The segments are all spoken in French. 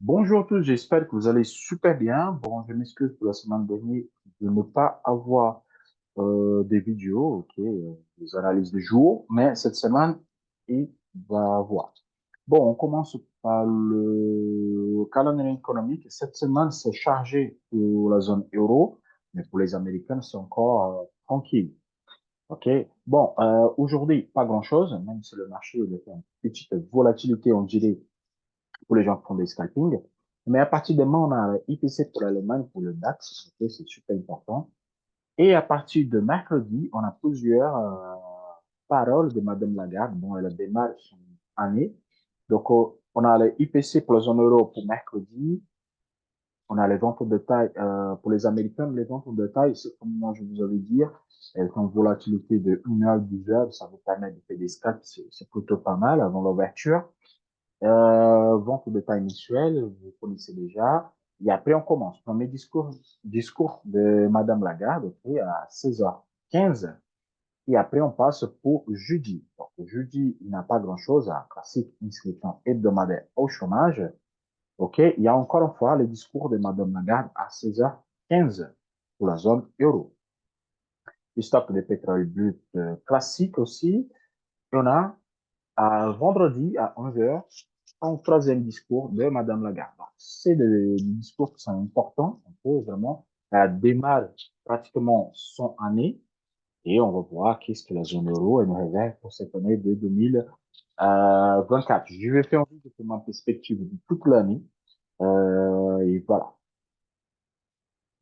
Bonjour à tous, j'espère que vous allez super bien. Bon, je m'excuse pour la semaine dernière de ne pas avoir des vidéos, ok, des analyses de jour, mais cette semaine, il va avoir. Bon, on commence par le calendrier économique. Cette semaine, c'est chargé pour la zone euro, mais pour les Américains, c'est encore tranquille. Ok. Bon, aujourd'hui, pas grand-chose, même si le marché il est en petite volatilité, on dirait pour les gens qui font des scalping. Mais à partir de maintenant, on a IPC pour l'Allemagne, pour le DAX, ok, c'est super important. Et à partir de mercredi, on a plusieurs paroles de Madame Lagarde. Bon, elle démarre son année. Donc, on a le IPC pour la zone euro pour mercredi. On a les ventes de taille pour les Américains. Les ventes de taille, c'est comme moi je vous avais dit, elles ont une volatilité de 1 heure, 10 heures. Ça vous permet de faire des scalps. C'est plutôt pas mal avant l'ouverture. Vente de taille mensuelle, vous connaissez déjà. Et après, on commence. Premier discours de Madame Lagarde, ok, à 16h15. Et après, on passe pour jeudi. Donc, jeudi, il n'y a pas grand-chose. Un classique inscription hebdomadaire au chômage. OK. Il y a encore une fois le discours de Madame Lagarde à 16h15 pour la zone euro. Le stock de pétrole brut classique aussi. Et on a à vendredi à 11h un troisième discours de Madame Lagarde. C'est des discours qui sont importants, un peu vraiment. Elle démarre pratiquement son année et on va voir qu'est-ce que la zone euro nous réserve pour cette année de 2024. Je vais faire un vidéo de ma perspective de toute l'année. Et voilà.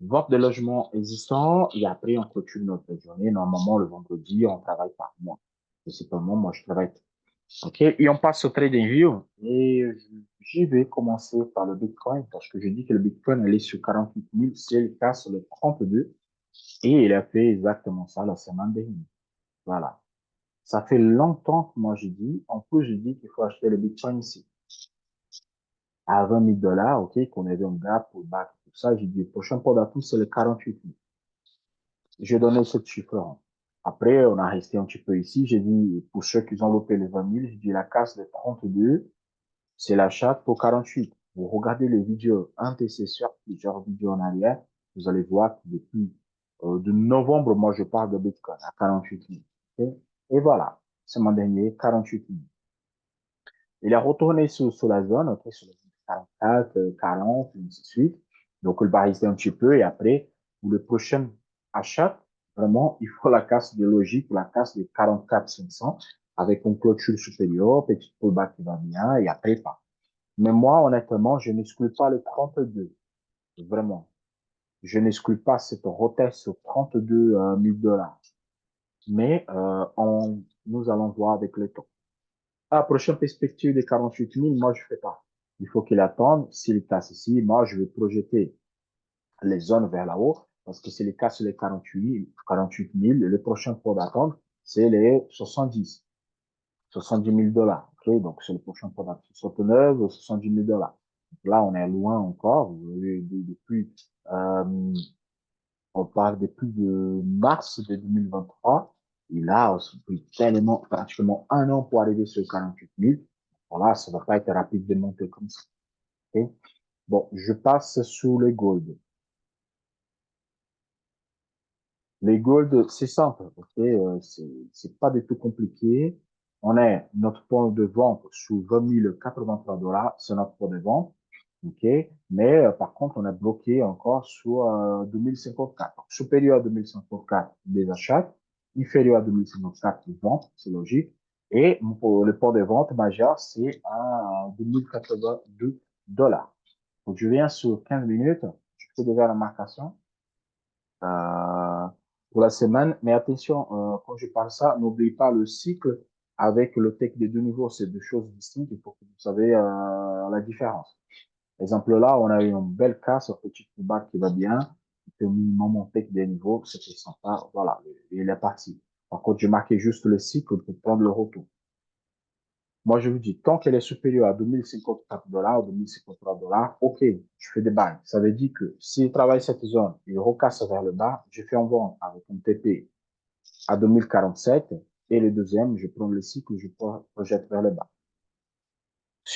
Vente de logements existants et après on clôture notre journée. Normalement, le vendredi, on travaille par mois. Principalement, moi, je travaille. OK, et on passe au TradingView et j'y vais commencer par le Bitcoin parce que je dis que le Bitcoin elle est sur 48 000, c'est le cas sur le 32 et il a fait exactement ça la semaine dernière. Voilà. Ça fait longtemps que moi je dis, en plus je dis qu'il faut acheter le Bitcoin ici à 20 000 dollars, OK, qu'on avait un gap pour back, tout ça. J'ai dit, le prochain port d'atout, c'est le 48 000. J'ai donné ce chiffre. Après, on a resté un petit peu ici. J'ai dit, pour ceux qui ont loupé les 20 000, j'ai dit la casse de 32. C'est l'achat pour 48. Vous regardez les vidéos antécesseurs, plusieurs vidéos en arrière, vous allez voir que depuis de novembre, moi, je parle de Bitcoin à 48 000. Okay? Et voilà, c'est mon dernier 48 000. Il est retourné sur la zone, okay, sur les 44, 40, et ainsi de suite. Donc, il va rester un petit peu et après, pour le prochain achat, vraiment, il faut la casse de logique, la casse de 44 500 avec une clôture supérieure, petit pullback qui va bien et après, pas. Mais moi, honnêtement, je n'exclus pas le 32. Vraiment. Je n'exclus pas cette retest sur 32 000 dollars. Mais nous allons voir avec le temps. À la prochaine perspective de 48 000, moi, je fais pas. Il faut qu'il attende. S'il casse ici, moi, je vais projeter les zones vers là-haut. Parce que c'est le cas sur les 48 000. Le prochain point d'attente, c'est les 70 000 dollars. OK? Donc, c'est le prochain point d'attente. 69 ou 70 000 dollars. Là, on est loin encore. Depuis, on parle depuis de mars de 2023. Et là, on se pris tellement, pratiquement 1 an pour arriver sur 48 000. Voilà, ça va pas être rapide de monter comme ça. OK? Bon, je passe sous les gold. Les gold, c'est simple. OK? C'est pas du tout compliqué. On est notre point de vente sous 20 083 dollars. C'est notre point de vente. OK? Mais par contre, on est bloqué encore sur 2054. Donc, supérieur à 2054, des achats. Inférieur à 2054, des ventes. C'est logique. Et pour le port de vente majeur, c'est à 2082 dollars. Donc, je viens sur 15 minutes. Je fais déjà la marcation euh, pour la semaine. Mais attention, quand je parle ça, n'oubliez pas le cycle avec le tech des deux niveaux. C'est deux choses distinctes. Il faut que vous savez la différence. Exemple là, on a eu une belle casse, un petit pullback qui va bien. Il fait au minimum monter des niveaux, c'était sympa. Voilà, il est parti. Par contre, j'ai marqué juste le cycle pour prendre le retour. Moi, je vous dis, tant qu'elle est supérieure à 2054 dollars, 2053 dollars, OK, je fais des bails. Ça veut dire que s'il travaille cette zone, il recasse vers le bas, je fais un vent avec un TP à 2047 et le deuxième, je prends le cycle, je projette vers le bas.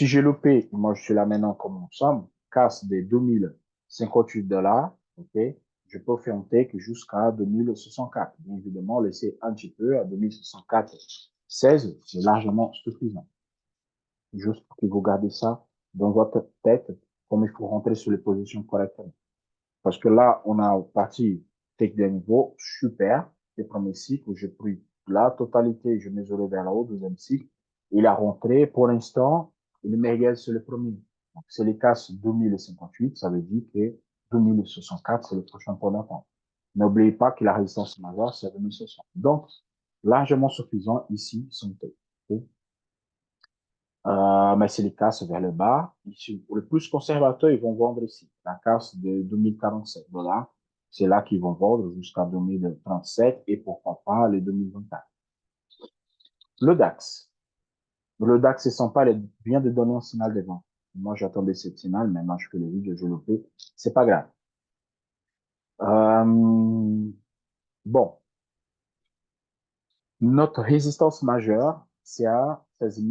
Si j'ai loupé, moi je suis là maintenant comme nous sommes, casse des 2058 $, ok, je peux faire un take jusqu'à 2064. Bien évidemment, laisser un petit peu à 2064, 16, c'est largement suffisant. Juste pour que vous gardez ça dans votre tête, comme il faut rentrer sur les positions correctement. Parce que là, on a parti take des niveaux, super. Le premier cycle, j'ai pris la totalité, je mesurais vers la haut, deuxième cycle. Il a rentré, pour l'instant, il merguez sur le premier. Donc, c'est les casses 2058, ça veut dire que 2064, c'est le prochain point d'attente. N'oubliez pas que la résistance majeure, c'est 2060. Donc, largement suffisant ici, son take. Okay? Mais c'est les casses vers le bas. Ici, pour le plus conservateur, ils vont vendre ici. La casse de 2047 $. C'est là qu'ils vont vendre jusqu'à 2037 et pourquoi pas les 2024. Le DAX. Le DAX, c'est sympa, il vient de donner un signal de vente. Moi, j'attendais ce signal, maintenant je fais le vide, je le fais. C'est pas grave. Bon. Notre résistance majeure, c'est à 16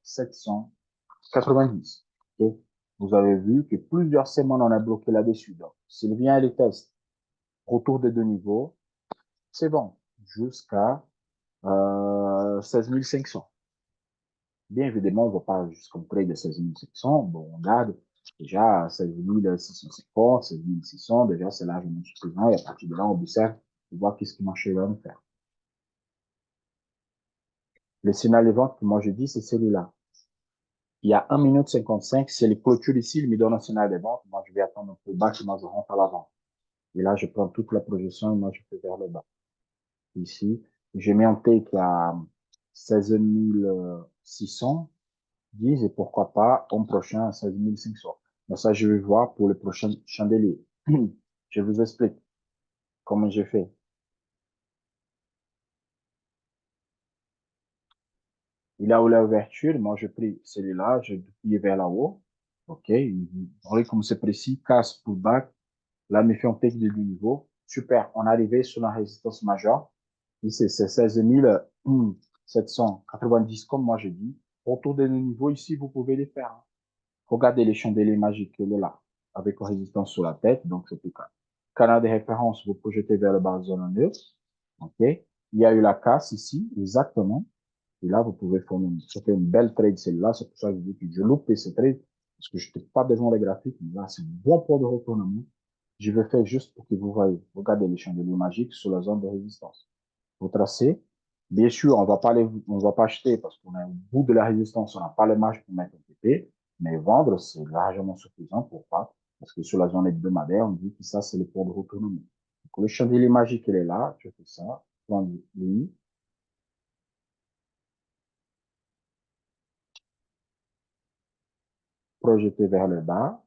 790. Okay? Vous avez vu que plusieurs semaines, on a bloqué là-dessus. Donc, s'il vient à les tests, retour de deux niveaux, c'est bon, jusqu'à 16 500. Bien évidemment, on ne va pas jusqu'au près de 16 500. Bon, on garde déjà 16 650, 16 600. Déjà, c'est largement suffisant. Et à partir de là, on observe pour voir qu'est-ce que le marché va nous faire. Le signal de vente que moi je dis, c'est celui-là. Il y a 1 minute 55. Si les clôtures ici, il me donne un signal de vente. Moi, je vais attendre un peu bas, et moi, je rentre à l'avant. Et là, je prends toute la projection et moi, je fais vers le bas. Ici, j'ai mis un take à 16 610 et pourquoi pas, en prochain à 16 500. Mais ça, je vais voir pour le prochain chandelier. Je vous explique comment j'ai fait. Il a eu l'ouverture, moi, j'ai pris celui-là, j'ai plié vers là-haut. OK. Vous voyez comme c'est précis, casse, pullback. Là, me fait un take de 2 niveaux. Super. On est arrivé sur la résistance majeure. Ici, c'est 16 790, comme moi j'ai dit. Autour de nos niveaux, ici, vous pouvez les faire. Regardez les chandeliers magiques, elle est là, avec une résistance sur la tête, donc c'est tout cas. Canal de référence, vous projetez vers le bas zone neutre. OK? Il y a eu la casse ici, exactement. Et là, vous pouvez former, c'était une belle trade, celle-là. C'est pour ça que je dis que je loupe ce trade, parce que je n'ai pas besoin des graphiques, mais là, c'est un bon point de retournement. Je vais faire juste pour que vous voyez. Regardez les chandeliers magiques sur la zone de résistance. Vous tracez. Bien sûr, on va pas acheter parce qu'on est au bout de la résistance, on n'a pas les marges pour mettre un TP, mais vendre, c'est largement suffisant pour pas, parce que sur la zone hebdomadaire, on dit que ça, c'est le point de retournement. Donc, le chandelier magique, il est là, je fais ça, prends lui, projeté vers le bas.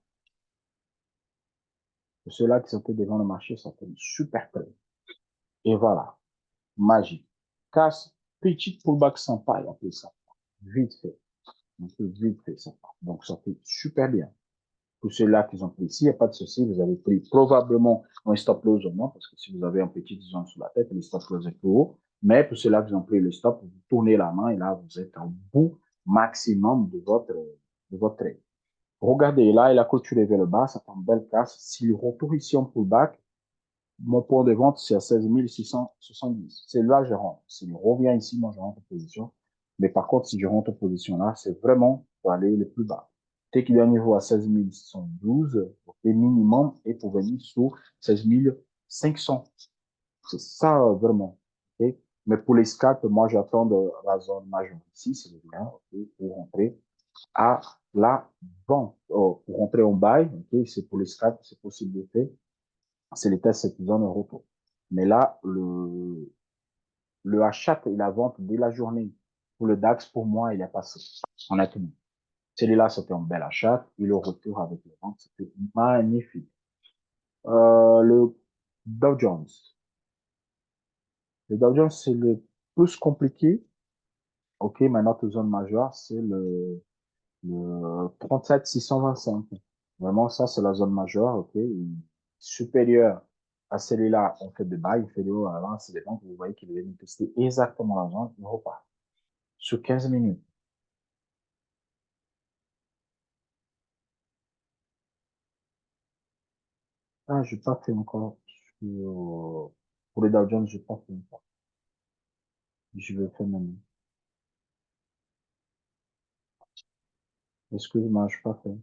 Pour ceux-là qui sont devant le marché, ça fait une super trade. Et voilà, magique. Casse, petite pullback sympa, on fait ça. Vite fait. On peut vite fait ça. Donc, ça fait super bien. Pour ceux-là qui ont pris ici, il n'y a pas de souci, vous avez pris probablement un stop loss au moins, parce que si vous avez un petit zone sur la tête, le stop loss est plus haut. Mais pour ceux-là qui ont pris le stop, vous tournez la main et là, vous êtes au bout maximum de votre trade. Regardez, là, il a clôturé vers le bas, ça fait une belle casse. S'il retourne ici en pullback, mon point de vente, c'est à 16 670. C'est là que je rentre. S'il revient ici, moi, je rentre en position. Mais par contre, si je rentre en position là, c'est vraiment pour aller le plus bas. Dès qu'il y a un niveau à 16 612, le minimum est pour venir sur 16 500. C'est ça, vraiment. Okay? Mais pour les scalps, moi, j'attends de la zone majeure ici, c'est bien, okay, pour rentrer à la vente. Oh, pour rentrer en buy, okay, c'est pour les scalps, c'est possible de faire. C'est les tests cette zone en repos. Mais là, le achat et la vente dès la journée pour le DAX, pour moi, il est passé. Honnêtement. Celui-là, c'était un bel achat. Et le retour avec les ventes, c'était magnifique. Le Dow Jones. Le Dow Jones, c'est le plus compliqué. OK, mais notre zone majeure, c'est le 37 625. Vraiment, ça, c'est la zone majeure, OK, supérieure à celui-là, on fait des bails, il fait des hauts à l'avance, c'est des ventes, vous voyez qu'il vient de tester exactement la zone, il repart. Sur 15 minutes, Ah, je n'ai pas fait encore. Pour les Dow Jones, je n'ai pas fait encore. Je vais faire maintenant. Excuse-moi, je n'ai pas fait.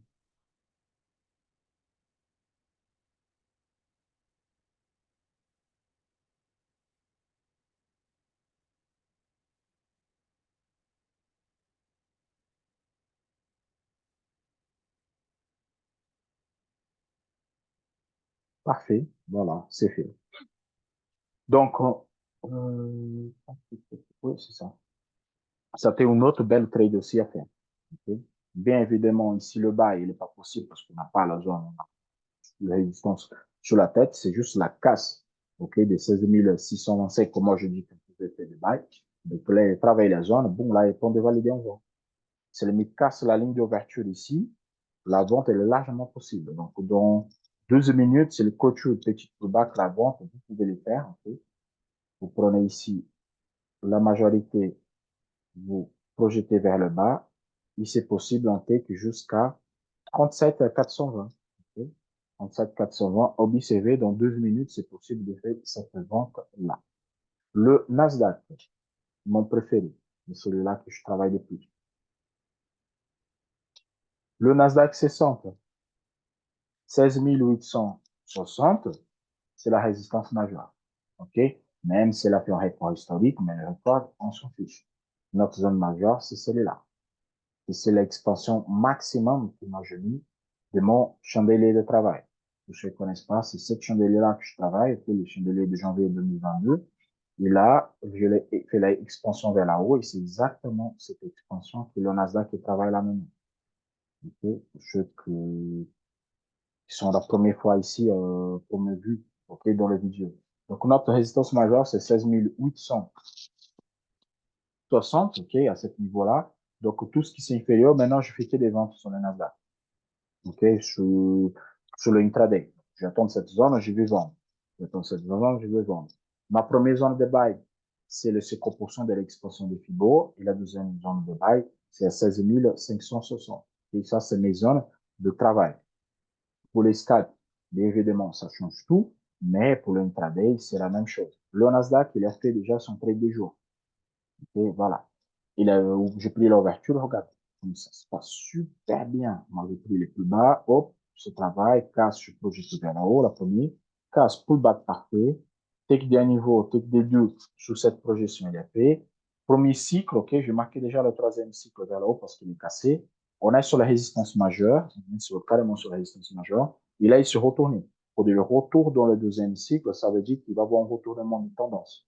Parfait. Voilà, c'est fait. Donc, oui, c'est ça. Ça fait une autre belle trade aussi à faire. Ok. Bien évidemment, ici, le bas, il n'est pas possible parce qu'on n'a pas la zone de résistance sur la tête. C'est juste la casse, ok, de 16 625, comme moi je dis, que vous pouvez faire des bails. Donc, là, il travaille la zone. Bon, là, il est de valider en vente. C'est le limite casse la ligne d'ouverture ici. La vente, elle est largement possible. Donc, dans 12 minutes, c'est le clôture petit pullback, la vente, vous pouvez le faire. Okay. Vous prenez ici la majorité, vous projetez vers le bas. Et c'est possible en take jusqu'à 37 420. Okay. 37 420. Observez, dans 12 minutes, c'est possible de faire cette vente-là. Le Nasdaq, mon préféré, c'est celui-là que je travaille le plus. Le Nasdaq, c'est simple. 16 860, c'est la résistance majeure. OK? Même si elle a fait un record historique, mais le record, on s'en fiche. Notre zone majeure, c'est celle-là. Et c'est l'expansion maximum que moi je mis de mon chandelier de travail. Pour ceux qui ne connaissent pas, c'est cette chandelier-là que je travaille, c'est le chandelier de janvier 2022. Et là, je l'ai fait l'expansion vers la haut et c'est exactement cette expansion que le Nasdaq travaille là maintenant. Okay? Pour ceux qui sont la première fois ici pour me vu, ok, dans la vidéo. Donc, notre résistance majeure, c'est 16 860, ok, à ce niveau-là. Donc, tout ce qui est inférieur, maintenant, je fais que des ventes sur le Nasdaq, ok, sur le intraday. J'attends cette zone, je vais vendre. J'attends cette zone, je vais vendre. Ma première zone de buy, c'est le 50% de l'expansion de Fibo. Et la deuxième zone de buy, c'est à 16 560. Et ça, c'est mes zones de travail. Pour les scalps, bien évidemment, ça change tout, mais pour l'intraday, c'est la même chose. Le Nasdaq, il a fait déjà son trade de jour. Et voilà. J'ai pris l'ouverture, regarde, comme ça se passe super bien. Moi, j'ai pris les plus bas, hop, ce travail, casse, je projette vers là-haut, la première, casse, pullback parfait, take des niveaux, take des deux sous cette projection, il est fait. Premier cycle, ok, j'ai marqué déjà le troisième cycle vers là-haut parce qu'il est cassé. On est sur la résistance majeure, on est carrément sur la résistance majeure. Et là, il se retourne. Pour le retour dans le deuxième cycle, ça veut dire qu'il va avoir un retournement de tendance.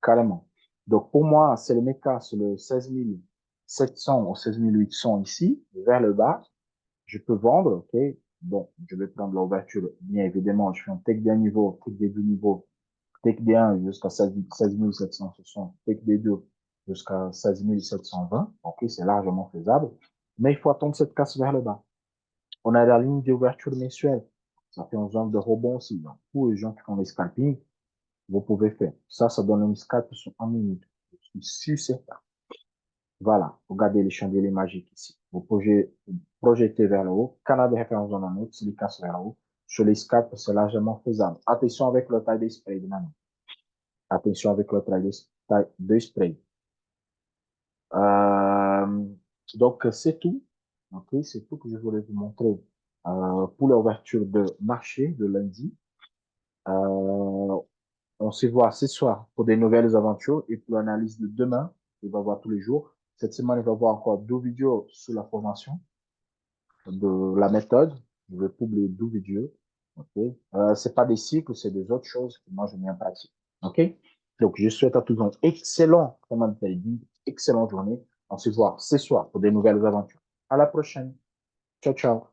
Carrément. Donc, pour moi, c'est le méca, c'est le 16 700 ou 16 800 ici, vers le bas. Je peux vendre, ok. Bon, je vais prendre l'ouverture. Bien évidemment, je fais un take des niveaux, take des deux niveaux, take des 1 jusqu'à 16 760, take des 2 jusqu'à 16 720. Ok, c'est largement faisable. Mais il faut attendre cette casse vers le bas. On a la ligne d'ouverture mensuelle. Ça fait une zone de rebond aussi. Donc, pour les gens qui font les scalping, vous pouvez faire. Ça donne une scalp sur 1 minute. Je suis sûr certain. Voilà. Regardez les chandeliers magiques ici. Vous projetez vers le haut. Canal de référence dans la note, c'est les casse vers le haut. Sur les scalps, c'est largement faisable. Attention avec le taille des sprays de main. Attention avec le taille des sprays. Euh, donc, c'est tout. Ok, c'est tout que je voulais vous montrer pour l'ouverture de marché de lundi. Euh, on se voit ce soir pour des nouvelles aventures et pour l'analyse de demain. Il va voir tous les jours. Cette semaine, il va voir encore 2 vidéos sur la formation de la méthode. Je vais publier 2 vidéos. Ok. C'est pas des cycles, c'est des autres choses que moi je mets en pratique. Ok. Donc, je souhaite à tous un excellent, comment dire, excellente journée. On se voit ce soir pour des nouvelles aventures. À la prochaine. Ciao, ciao.